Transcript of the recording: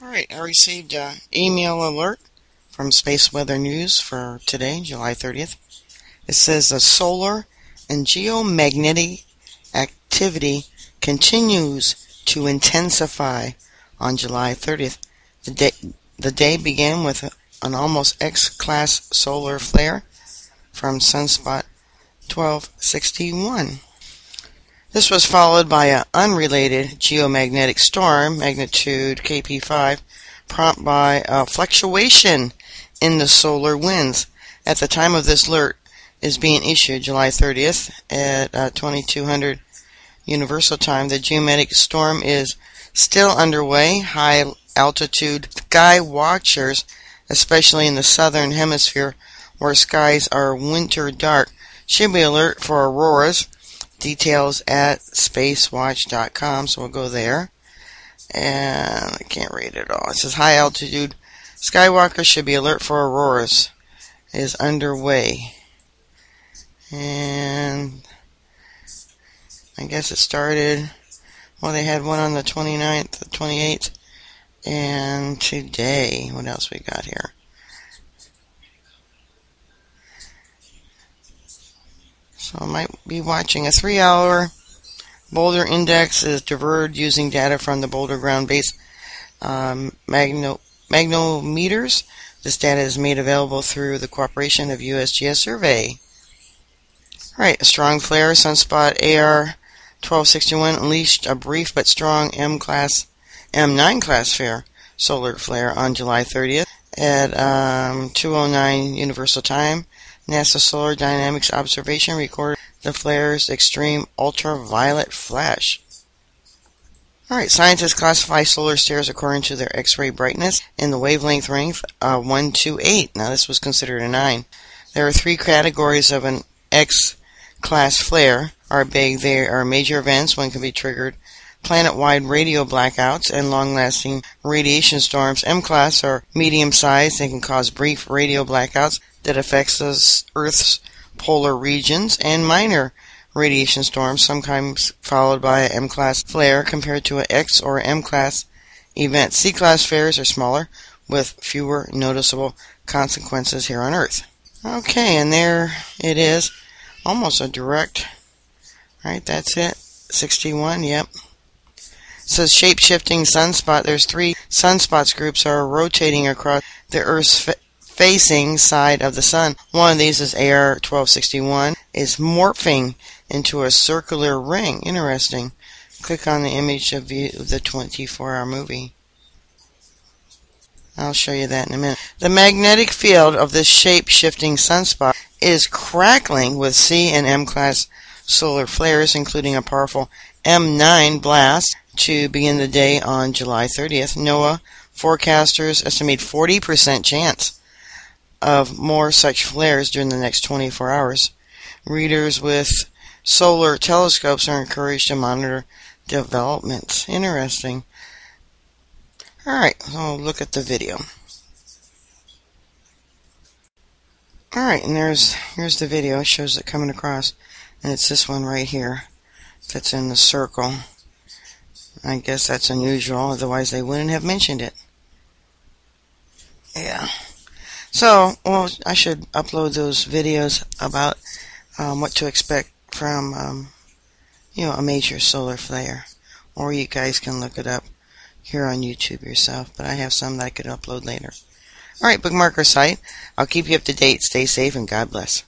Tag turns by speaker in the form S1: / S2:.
S1: Alright, I received an email alert from Space Weather News for today, July 30th. It says the solar and geomagnetic activity continues to intensify on July 30th. The day began with an almost X-class solar flare from sunspot 1261. This was followed by an unrelated geomagnetic storm, magnitude KP5, prompted by a fluctuation in the solar winds. At the time of this alert is being issued, July 30th at 2200 Universal Time, the geomagnetic storm is still underway. High altitude sky watchers, especially in the southern hemisphere where skies are winter dark, should be alert for auroras. Details at spacewatch.com, so we'll go there. And I can't read it all. It says high altitude skywalkers should be alert for auroras is underway. And I guess it started, well, they had one on the 29th, the 28th, and today. What else we got here? So I might be watching a 3-hour boulder index is diverged using data from the Boulder ground-based magnometers. This data is made available through the cooperation of USGS Survey. Alright, a strong flare, sunspot AR 1261 unleashed a brief but strong M9 class solar flare on July 30th at 2:09 Universal Time. NASA Solar Dynamics Observation recorded the flare's extreme ultraviolet flash. Alright, scientists classify solar flares according to their X-ray brightness in the wavelength range 1 to 8. Now this was considered a 9. There are 3 categories of an X-class flare. Are big. They are major events when can be triggered planet-wide radio blackouts and long-lasting radiation storms. M-class are medium-sized. They can cause brief radio blackouts that affects Earth's polar regions, and minor radiation storms, sometimes followed by an M-class flare compared to an X or M-class event. C-class flares are smaller, with fewer noticeable consequences here on Earth. Okay, and there it is. Almost a direct. Right, that's it. 61, yep. It says shape-shifting sunspot. There's 3 sunspots groups are rotating across the Earth's facing side of the sun. One of these is AR 1261 is morphing into a circular ring. Interesting. Click on the image of the 24-hour movie. I'll show you that in a minute. The magnetic field of this shape-shifting sunspot is crackling with C and M class solar flares, including a powerful M9 blast to begin the day on July 30th. NOAA forecasters estimate 40% chance of more such flares during the next 24 hours. Readers with solar telescopes are encouraged to monitor developments. Interesting. Alright, so look at the video. Alright, and here's the video. It shows it coming across. And it's this one right here that's in the circle. I guess that's unusual, otherwise they wouldn't have mentioned it. Yeah. So, well, I should upload those videos about what to expect from, a major solar flare. Or you guys can look it up here on YouTube yourself. But I have some that I could upload later. Alright, bookmark our site. I'll keep you up to date. Stay safe and God bless.